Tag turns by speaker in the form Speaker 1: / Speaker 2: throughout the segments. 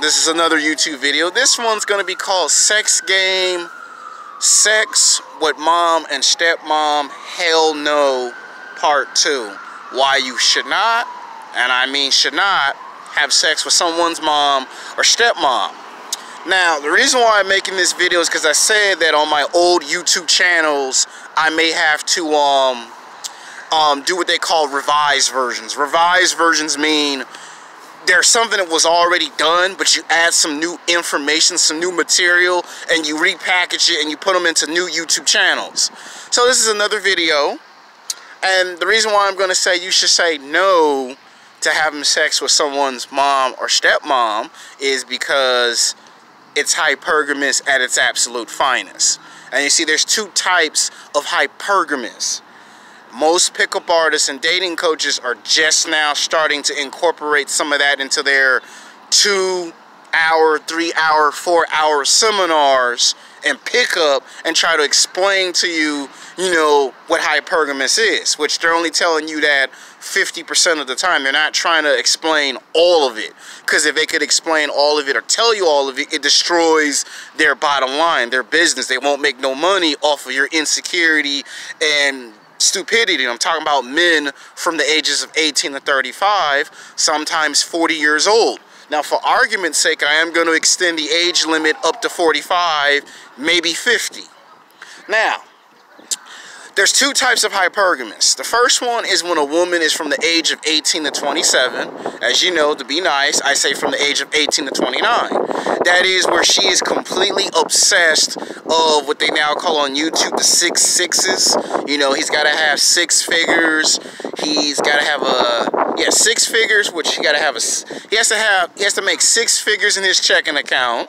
Speaker 1: This is another YouTube video. This one's going to be called Sex Game, Sex with Mom and Stepmom, Hell No, Part 2. Why you should not, and I mean should not, have sex with someone's mom or stepmom. Now, the reason why I'm making this video is because I said that on my old YouTube channels, I may have to do what they call revised versions. Revised versions mean there's something that was already done, but you add some new information, some new material, and you repackage it and you put them into new YouTube channels. So this is another video, and the reason why I'm going to say you should say no to having sex with someone's mom or stepmom is because it's hypergamous at its absolute finest. And you see, there's two types of hypergamous. Most pickup artists and dating coaches are just now starting to incorporate some of that into their 2-hour, 3-hour, 4-hour seminars and pickup and try to explain to you, what hypergamous is, which they're only telling you that 50% of the time. They're not trying to explain all of it, because if they could explain all of it or tell you all of it, it destroys their bottom line, their business. They won't make no money off of your insecurity and stupidity. I'm talking about men from the ages of 18 to 35, sometimes 40 years old. Now, for argument's sake, I am going to extend the age limit up to 45, maybe 50. Now, there's two types of hypergamous. The first one is when a woman is from the age of 18 to 27. As you know, to be nice, I say from the age of 18 to 29. That is where she is completely obsessed of what they now call on YouTube the 6 sixes. He's got to have 6 figures. He's got to have 6 figures, which he has to make 6 figures in his checking account.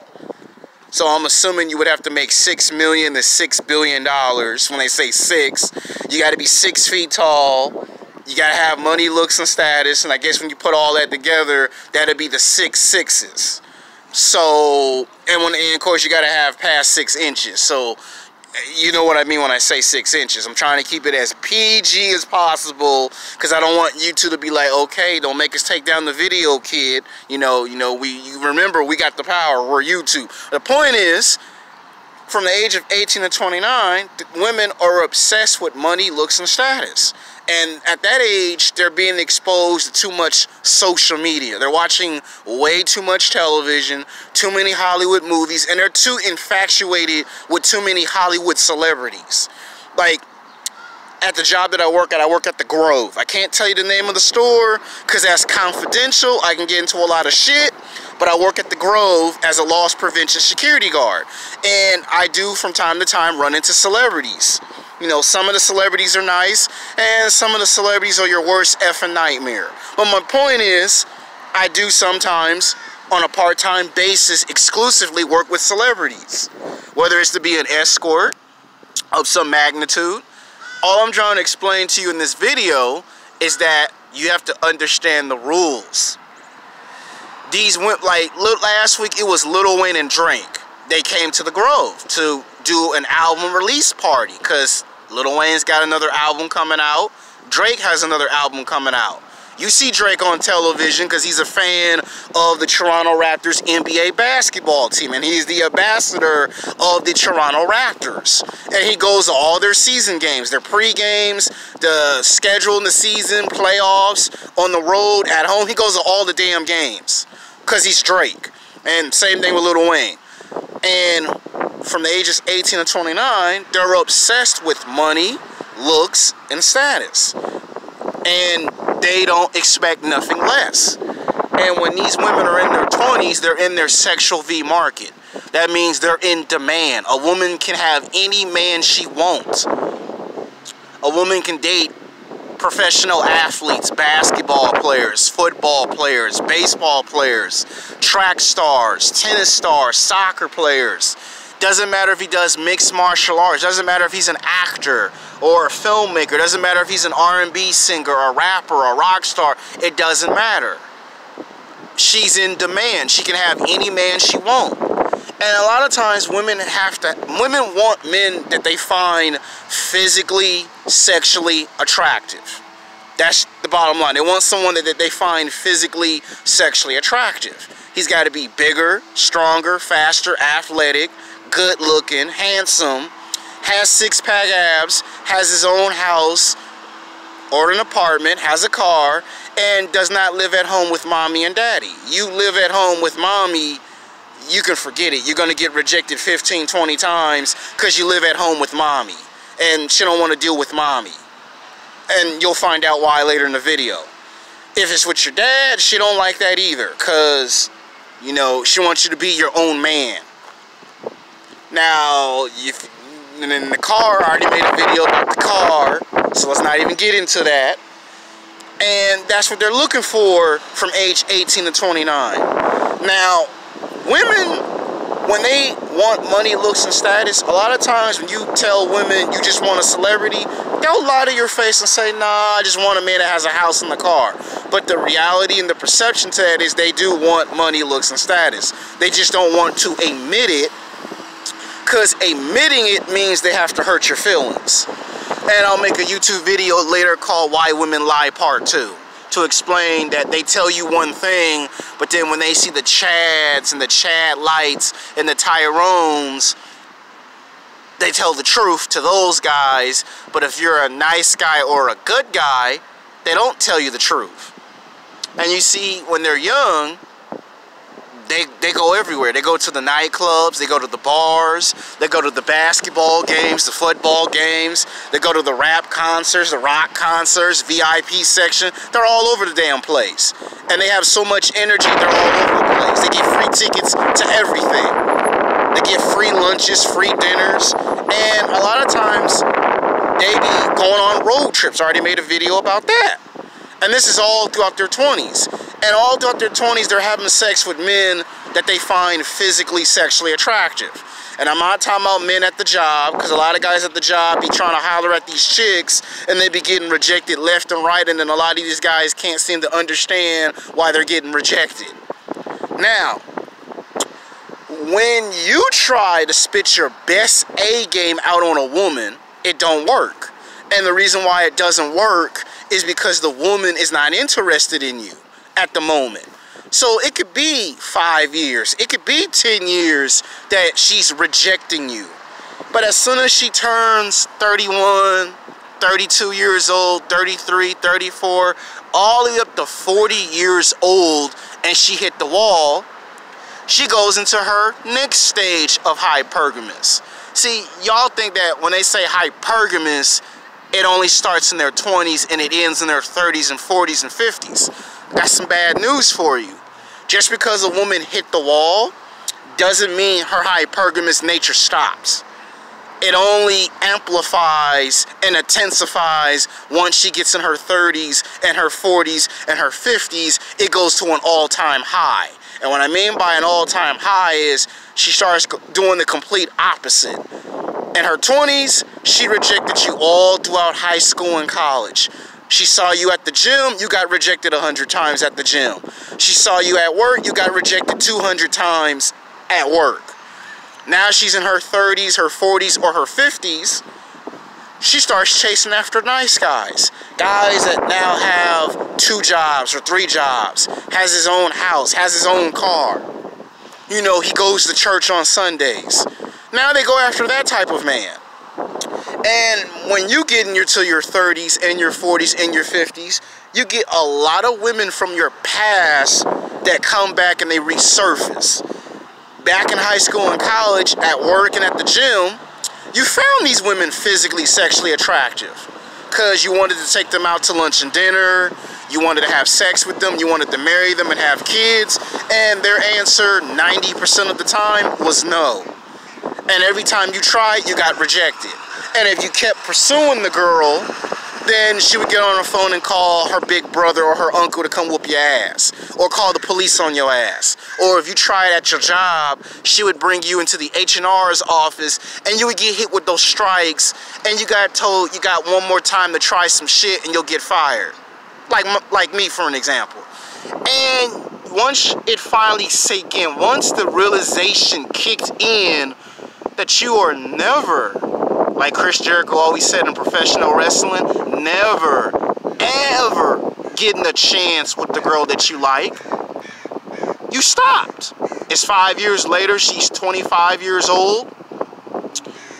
Speaker 1: So I'm assuming you would have to make $6 million to $6 billion. When they say 6, you got to be 6 feet tall. You got to have money, looks, and status. And I guess when you put all that together, that'd be the 6 sixes. So, and of course, you got to have past 6 inches. So, you know what I mean when I say 6 inches. I'm trying to keep it as PG as possible, because I don't want you two to be like, okay, don't make us take down the video, kid. You remember, we got the power. We're YouTube. The point is, from the age of 18 to 29, women are obsessed with money, looks, and status. And at that age, they're being exposed to too much social media. They're watching way too much television, too many Hollywood movies, and they're too infatuated with too many Hollywood celebrities. Like, at the job that I work at the Grove. I can't tell you the name of the store because that's confidential. I can get into a lot of shit, but I work at the Grove as a loss prevention security guard. And I do, from time to time, run into celebrities. Some of the celebrities are nice, and some of the celebrities are your worst effing nightmare. But my point is, I do sometimes, on a part-time basis, exclusively work with celebrities. Whether it's to be an escort of some magnitude. All I'm trying to explain to you in this video is that you have to understand the rules. These went, last week it was Lil Wayne and Drake. They came to the Grove to do an album release party, because Lil Wayne's got another album coming out. Drake has another album coming out. You see Drake on television because he's a fan of the Toronto Raptors NBA basketball team, and he's the ambassador of the Toronto Raptors. And he goes to all their season games, their pre-games, the schedule in the season, playoffs, on the road, at home. He goes to all the damn games because he's Drake. And same thing with Lil Wayne. And from the ages 18 to 29, they're obsessed with money, looks, and status. And they don't expect nothing less. And when these women are in their 20s, they're in their sexual V market. That means they're in demand. A woman can have any man she wants. A woman can date professional athletes, basketball players, football players, baseball players, track stars, tennis stars, soccer players. Doesn't matter if he does mixed martial arts. Doesn't matter if he's an actor or a filmmaker. Doesn't matter if he's an R&B singer, a rapper, a rock star. It doesn't matter. She's in demand. She can have any man she wants. And a lot of times women want men that they find physically, sexually attractive. That's the bottom line. They want someone that they find physically, sexually attractive. He's got to be bigger, stronger, faster, athletic, good looking, handsome, has six-pack abs, has his own house or an apartment, has a car, and does not live at home with mommy and daddy. You live at home with mommy, you can forget it. You're going to get rejected 15, 20 times because you live at home with mommy. And she don't want to deal with mommy. And you'll find out why later in the video. If it's with your dad, she don't like that either. Because, you know, she wants you to be your own man. Now, in the car, I already made a video about the car. So let's not even get into that. And that's what they're looking for from age 18 to 29. Now, women, when they want money, looks, and status, a lot of times when you tell women you just want a celebrity, they'll lie to your face and say, nah, I just want a man that has a house and a car. But the reality and the perception to that is they do want money, looks, and status. They just don't want to admit it, because admitting it means they have to hurt your feelings. And I'll make a YouTube video later called Why Women Lie Part 2. To explain that they tell you one thing, but then when they see the Chads and the Chad Lights and the Tyrones, they tell the truth to those guys. But if you're a nice guy or a good guy, they don't tell you the truth. And you see, when they're young, they go everywhere. They go to the nightclubs, they go to the bars, they go to the basketball games, the football games, they go to the rap concerts, the rock concerts, VIP section. They're all over the damn place. And they have so much energy, they're all over the place. They get free tickets to everything. They get free lunches, free dinners, and a lot of times they be going on road trips. I already made a video about that. And this is all throughout their 20s. And all throughout their 20s, they're having sex with men that they find physically, sexually attractive. And I'm not talking about men at the job, because a lot of guys at the job be trying to holler at these chicks, and they be getting rejected left and right, and then a lot of these guys can't seem to understand why they're getting rejected. Now, when you try to spit your best A game out on a woman, it don't work. And the reason why it doesn't work is because the woman is not interested in you at the moment. So it could be 5 years, it could be 10 years that she's rejecting you. But as soon as she turns 31, 32 years old, 33, 34, all the way up to 40 years old, and she hit the wall, she goes into her next stage of hypergamous. See, y'all think that when they say hypergamous, it only starts in their 20s and it ends in their 30s and 40s and 50s. That's some bad news for you. Just because a woman hit the wall doesn't mean her hypergamous nature stops. It only amplifies and intensifies once she gets in her 30s and her 40s and her 50s. It goes to an all-time high. And what I mean by an all-time high is she starts doing the complete opposite. In her 20s, she rejected you all throughout high school and college. She saw you at the gym, you got rejected 100 times at the gym. She saw you at work, you got rejected 200 times at work. Now she's in her 30s, her 40s, or her 50s. She starts chasing after nice guys. Guys that now have 2 jobs or 3 jobs, has his own house, has his own car. You know, he goes to church on Sundays. Now they go after that type of man. And when you get into your 30s and your 40s and your 50s, you get a lot of women from your past that come back and they resurface. Back in high school and college, at work and at the gym, you found these women physically, sexually attractive because you wanted to take them out to lunch and dinner, you wanted to have sex with them, you wanted to marry them and have kids, and their answer 90% of the time was no. And every time you tried, you got rejected. And if you kept pursuing the girl, then she would get on her phone and call her big brother or her uncle to come whoop your ass, or call the police on your ass. Or if you tried at your job, she would bring you into the H&R's office and you would get hit with those strikes and you got told you got one more time to try some shit and you'll get fired. Like me, for an example. And once it finally sank in, once the realization kicked in that you are never, like Chris Jericho always said in professional wrestling, never, ever getting a chance with the girl that you like. you stopped. It's 5 years later, she's 25 years old.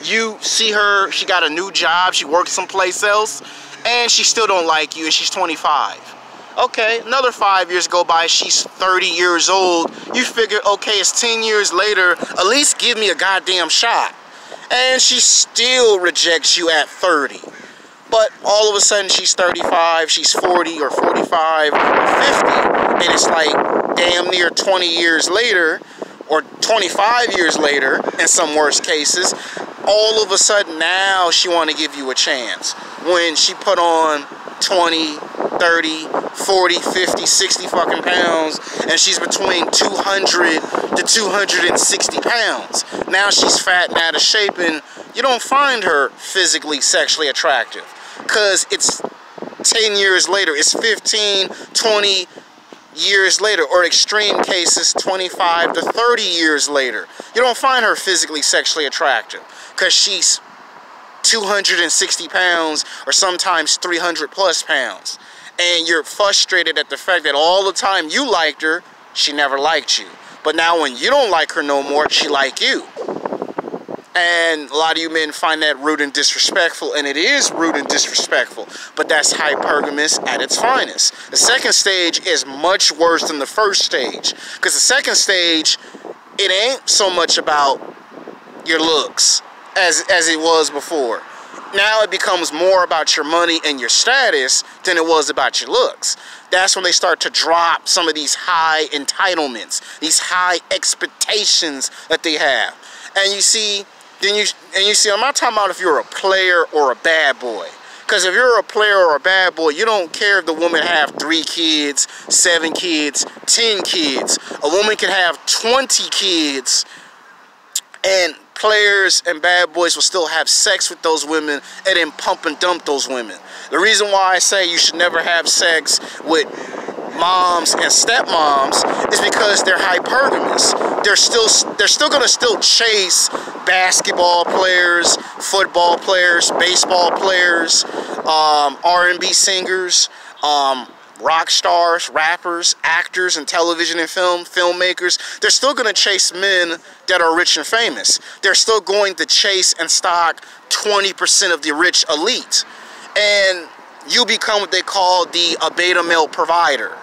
Speaker 1: You see her, she got a new job, she works someplace else, and she still don't like you, and she's 25. Okay, another 5 years go by, she's 30 years old. You figure, okay, it's 10 years later, at least give me a goddamn shot. And she still rejects you at 30. But all of a sudden, she's 35, she's 40 or 45 or 50, and it's like damn near 20 years later, or 25 years later, in some worst cases, all of a sudden now she want to give you a chance. When she put on 20, 30, 40, 50, 60 fucking pounds, and she's between 200 to 260 pounds. Now she's fat and out of shape, and you don't find her physically sexually attractive. Because it's 10 years later, it's 15, 20 years later, or extreme cases, 25 to 30 years later. You don't find her physically sexually attractive because she's 260 pounds or sometimes 300 plus pounds. And you're frustrated at the fact that all the time you liked her, she never liked you. But now when you don't like her no more, she like you. And a lot of you men find that rude and disrespectful, and it is rude and disrespectful, but that's hypergamous at its finest. The second stage is much worse than the first stage, because the second stage, it ain't so much about your looks as it was before. Now it becomes more about your money and your status than it was about your looks. That's when they start to drop some of these high entitlements, these high expectations that they have. And you see, I'm not talking about if you're a player or a bad boy. Because if you're a player or a bad boy, you don't care if the woman have 3 kids, 7 kids, 10 kids. A woman can have 20 kids, and players and bad boys will still have sex with those women and then pump and dump those women. The reason why I say you should never have sex with moms and stepmoms is because they're hypergamous. They're still gonna chase basketball players, football players, baseball players, R&B singers, rock stars, rappers, actors, and television and filmmakers. They're still gonna chase men that are rich and famous. They're still going to chase and stock 20% of the rich elite. And you become what they call the beta male provider.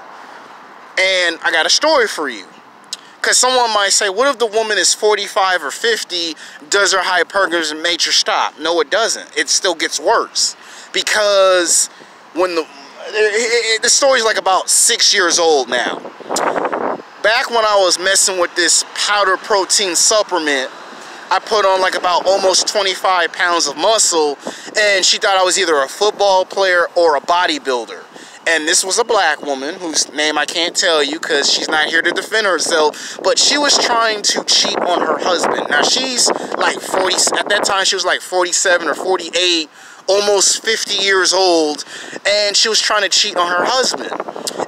Speaker 1: And I got a story for you. Because someone might say, what if the woman is 45 or 50, does her hypergamous nature stop? No, it doesn't. It still gets worse. Because when the story's like about 6 years old now. Back when I was messing with this powder protein supplement, I put on like about almost 25 pounds of muscle, and she thought I was either a football player or a bodybuilder. And this was a black woman whose name I can't tell you because she's not here to defend herself, but she was trying to cheat on her husband. Now she's like 40, at that time she was like 47 or 48, almost 50 years old, and she was trying to cheat on her husband.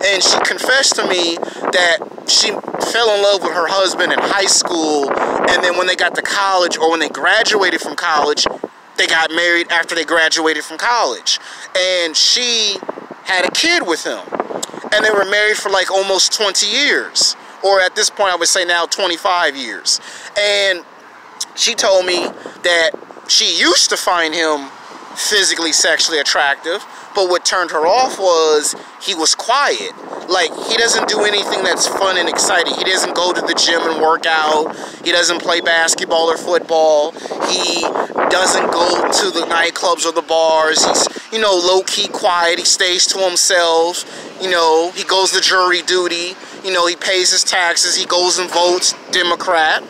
Speaker 1: And she confessed to me that she fell in love with her husband in high school, and then when they got to college, or when they graduated from college, they got married after they graduated from college. And she had a kid with him, and they were married for like almost 20 years, or at this point I would say now 25 years. And she told me that she used to find him physically sexually attractive, but what turned her off was he was quiet. Like, he doesn't do anything that's fun and exciting. He doesn't go to the gym and work out. He doesn't play basketball or football. He doesn't go to the nightclubs or the bars. He's, you know, low-key quiet. He stays to himself. You know, he goes to jury duty. You know, he pays his taxes. He goes and votes Democrat.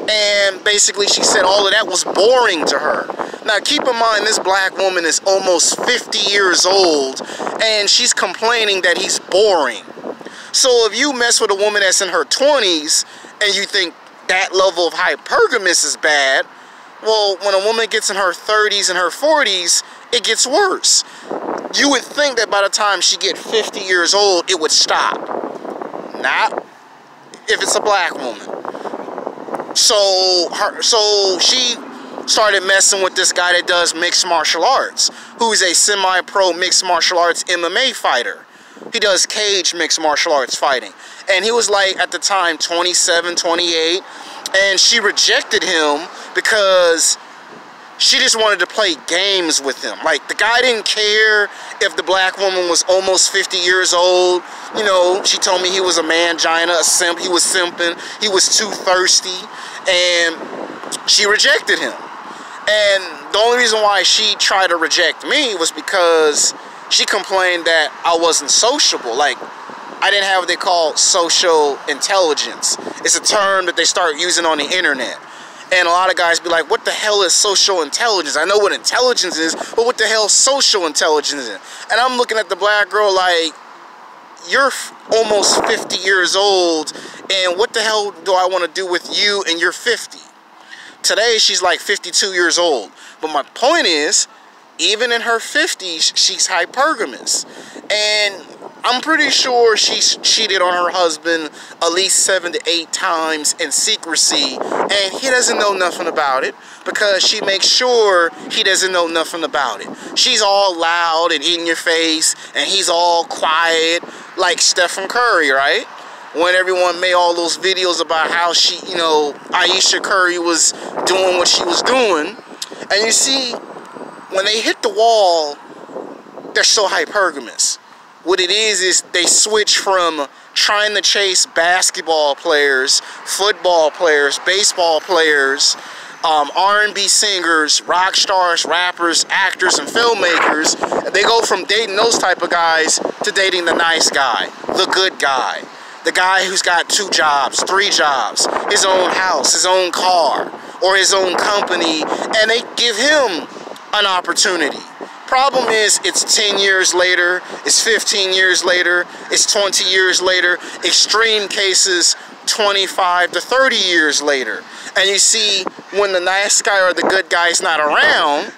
Speaker 1: And basically she said all of that was boring to her. Now keep in mind, this black woman is almost 50 years old, and she's complaining that he's boring. So if you mess with a woman that's in her 20s and you think that level of hypergamous is bad, well, when a woman gets in her 30s and her 40s, it gets worse. You would think that by the time she gets 50 years old, it would stop. Not if it's a black woman. So she started messing with this guy that does mixed martial arts, who's a semi-pro mixed martial arts MMA fighter. He does cage mixed martial arts fighting. And he was like, at the time, 27, 28. And she rejected him because she just wanted to play games with him. Like, the guy didn't care if the black woman was almost 50 years old. You know, she told me he was a mangina, a simp. He was simping. He was too thirsty. And she rejected him. And the only reason why she tried to reject me was because she complained that I wasn't sociable. Like, I didn't have what they call social intelligence. It's a term that they start using on the internet. And a lot of guys be like, what the hell is social intelligence? I know what intelligence is, but what the hell is social intelligence is? And I'm looking at the black girl like, you're almost 50 years old, and what the hell do I want to do with you and you're 50? Today, she's like 52 years old. But my point is, even in her 50s, she's hypergamous. And I'm pretty sure she's cheated on her husband at least 7 to 8 times in secrecy, and he doesn't know nothing about it because she makes sure he doesn't know nothing about it. She's all loud and in your face, and he's all quiet like Stephen Curry, right? When everyone made all those videos about how she, you know, Ayesha Curry was doing what she was doing. And you see, when they hit the wall, they're so hypergamous. What it is they switch from trying to chase basketball players, football players, baseball players, R&B singers, rock stars, rappers, actors, and filmmakers. They go from dating those type of guys to dating the nice guy, the good guy. The guy who's got 2 jobs, 3 jobs, his own house, his own car, or his own company, and they give him an opportunity. Problem is, it's 10 years later, it's 15 years later, it's 20 years later, extreme cases 25 to 30 years later. And you see, when the nice guy or the good guy is not around,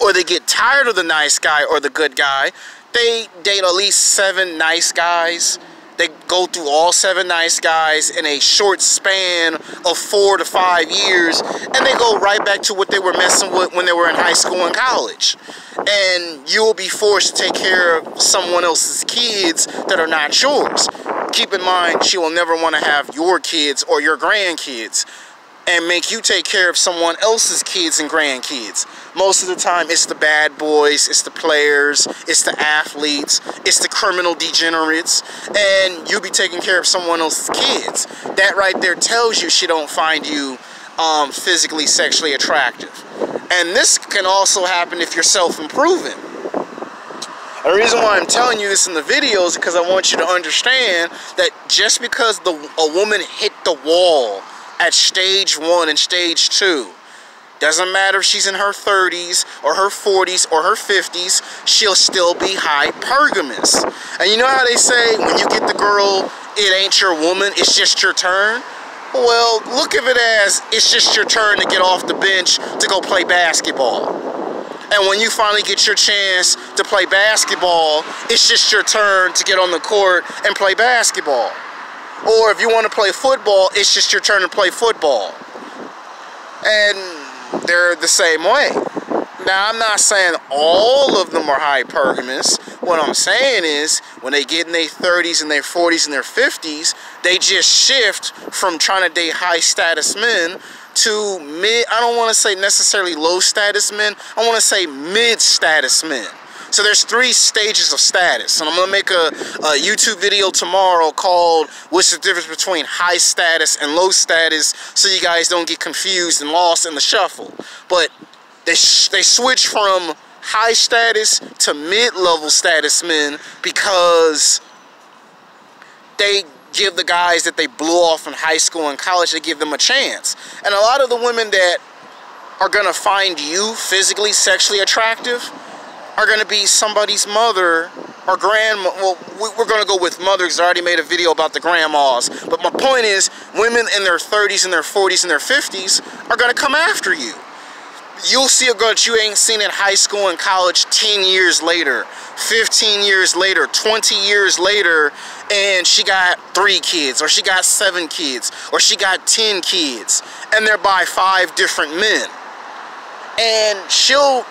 Speaker 1: or they get tired of the nice guy or the good guy, they date at least 7 nice guys. They go through all 7 nice guys in a short span of 4 to 5 years, and they go right back to what they were messing with when they were in high school and college. And you will be forced to take care of someone else's kids that are not yours. Keep in mind, she will never want to have your kids or your grandkids and make you take care of someone else's kids and grandkids. Most of the time, it's the bad boys, it's the players, it's the athletes, it's the criminal degenerates, and you be taking care of someone else's kids. That right there tells you she don't find you physically, sexually attractive. And this can also happen if you're self-improving. The reason why I'm telling you this in the video is because I want you to understand that just because a woman hit the wall at stage 1 and stage 2, doesn't matter if she's in her 30s or her 40s or her 50s, she'll still be hypergamous. And you know how they say, when you get the girl, it ain't your woman, it's just your turn? Well, look at it as it's just your turn to get off the bench to go play basketball. And when you finally get your chance to play basketball, it's just your turn to get on the court and play basketball. Or if you want to play football, it's just your turn to play football. And they're the same way. Now, I'm not saying all of them are hypergamous. What I'm saying is, when they get in their 30s and their 40s and their 50s, they just shift from trying to date high-status men to mid, I don't want to say necessarily low-status men, I want to say mid-status men. So there's 3 stages of status, and I'm going to make a YouTube video tomorrow called What's the Difference Between High Status and Low Status, so you guys don't get confused and lost in the shuffle. But they switch from high status to mid-level status men because they give the guys that they blew off in high school and college, they give them a chance. And a lot of the women that are going to find you physically, sexually attractive are going to be somebody's mother or grandma. Well, we're going to go with mother because I already made a video about the grandmas. But my point is, women in their 30s and their 40s and their 50s are going to come after you. You'll see a girl that you ain't seen in high school and college 10 years later, 15 years later, 20 years later, and she got 3 kids, or she got 7 kids, or she got 10 kids, and they're by 5 different men. And she'll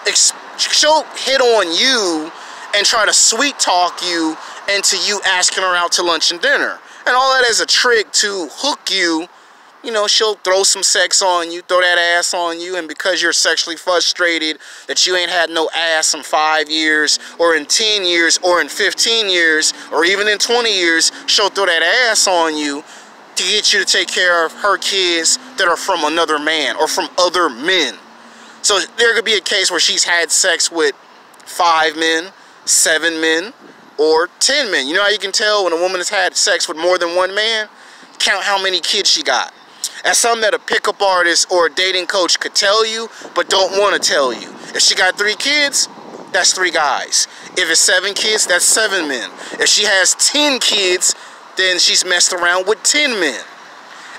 Speaker 1: hit on you and try to sweet talk you into you asking her out to lunch and dinner. And all that is a trick to hook you. You know, she'll throw some sex on you, throw that ass on you, and because you're sexually frustrated that you ain't had no ass in 5 years, or in 10 years, or in 15 years, or even in 20 years, she'll throw that ass on you to get you to take care of her kids that are from another man or from other men. So there could be a case where she's had sex with 5 men, 7 men, or 10 men. You know how you can tell when a woman has had sex with more than one man? Count how many kids she got. That's something that a pickup artist or a dating coach could tell you, but don't want to tell you. If she got 3 kids, that's 3 guys. If it's 7 kids, that's 7 men. If she has 10 kids, then she's messed around with 10 men.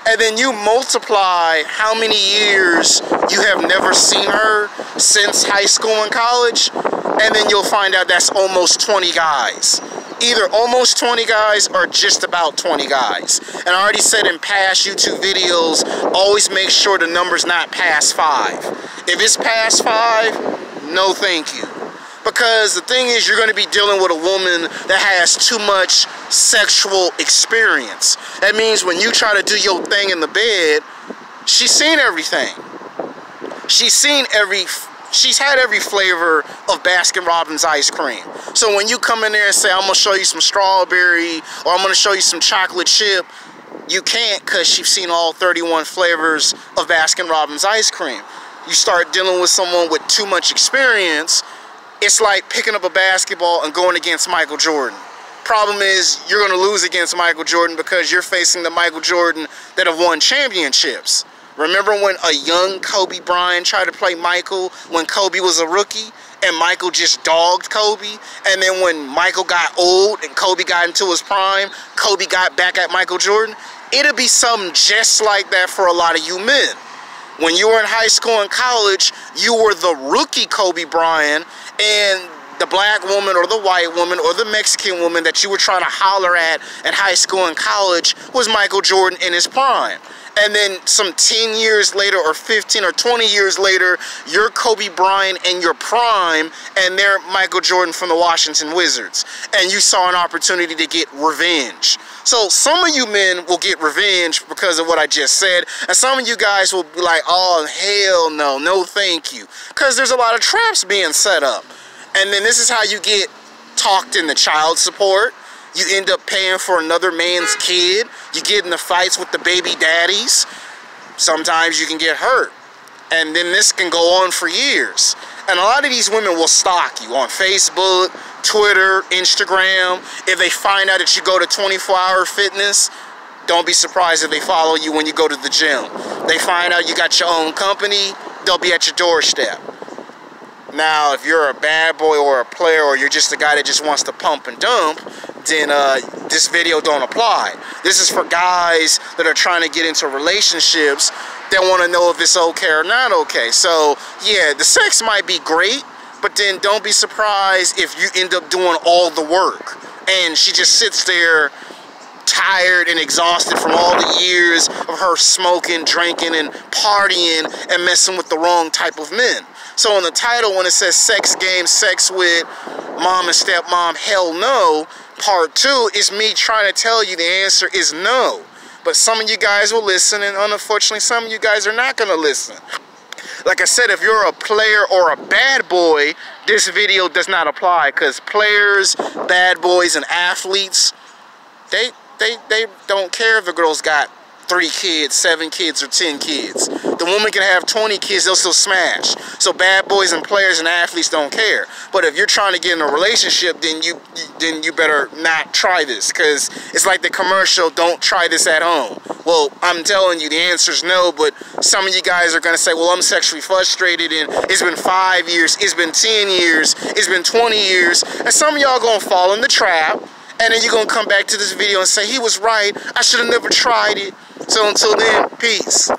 Speaker 1: And then you multiply how many years you have never seen her since high school and college, and then you'll find out that's almost 20 guys. Either almost 20 guys or just about 20 guys. And I already said in past YouTube videos, always make sure the number's not past 5. If it's past 5, no thank you. Because the thing is, you're going to be dealing with a woman that has too much sexual experience. That means when you try to do your thing in the bed, she's seen everything. She's had every flavor of Baskin-Robbins ice cream. So when you come in there and say, I'm going to show you some strawberry, or I'm going to show you some chocolate chip, you can't, because she's seen all 31 flavors of Baskin-Robbins ice cream. You start dealing with someone with too much experience, it's like picking up a basketball and going against Michael Jordan. Problem is, you're going to lose against Michael Jordan because you're facing the Michael Jordan that have won championships. Remember when a young Kobe Bryant tried to play Michael when Kobe was a rookie, and Michael just dogged Kobe? And then when Michael got old and Kobe got into his prime, Kobe got back at Michael Jordan? It'll be something just like that for a lot of you men. When you were in high school and college, you were the rookie Kobe Bryant, and the black woman or the white woman or the Mexican woman that you were trying to holler at in high school and college was Michael Jordan in his prime. And then some 10 years later or 15 or 20 years later, you're Kobe Bryant in your prime and they're Michael Jordan from the Washington Wizards. And you saw an opportunity to get revenge. So some of you men will get revenge because of what I just said. And some of you guys will be like, oh, hell no, no thank you. Because there's a lot of traps being set up. And then this is how you get talked into child support. You end up paying for another man's kid. You get into fights with the baby daddies. Sometimes you can get hurt. And then this can go on for years. And a lot of these women will stalk you on Facebook, Twitter, Instagram. If they find out that you go to 24-hour fitness, don't be surprised if they follow you when you go to the gym. They find out you got your own company, they'll be at your doorstep. Now, if you're a bad boy or a player, or you're just a guy that just wants to pump and dump, then this video don't apply. This is for guys that are trying to get into relationships that want to know if it's okay or not okay. So, yeah, the sex might be great, but then don't be surprised if you end up doing all the work. And she just sits there tired and exhausted from all the years of her smoking, drinking, and partying and messing with the wrong type of men. So in the title, when it says sex game, sex with mom and stepmom, hell no, part 2 is me trying to tell you the answer is no. But some of you guys will listen, and unfortunately some of you guys are not going to listen. Like I said, if you're a player or a bad boy, this video does not apply, because players, bad boys, and athletes, they don't care if the girl's got 3 kids, 7 kids, or 10 kids. The woman can have 20 kids, they'll still smash. So bad boys and players and athletes don't care. But if you're trying to get in a relationship, then you better not try this, because it's like the commercial, don't try this at home. Well, I'm telling you, the answer is no, but some of you guys are going to say, well, I'm sexually frustrated, and it's been 5 years, it's been 10 years, it's been 20 years, and some of y'all going to fall in the trap, and then you're going to come back to this video and say, he was right, I should have never tried it. So until then, peace.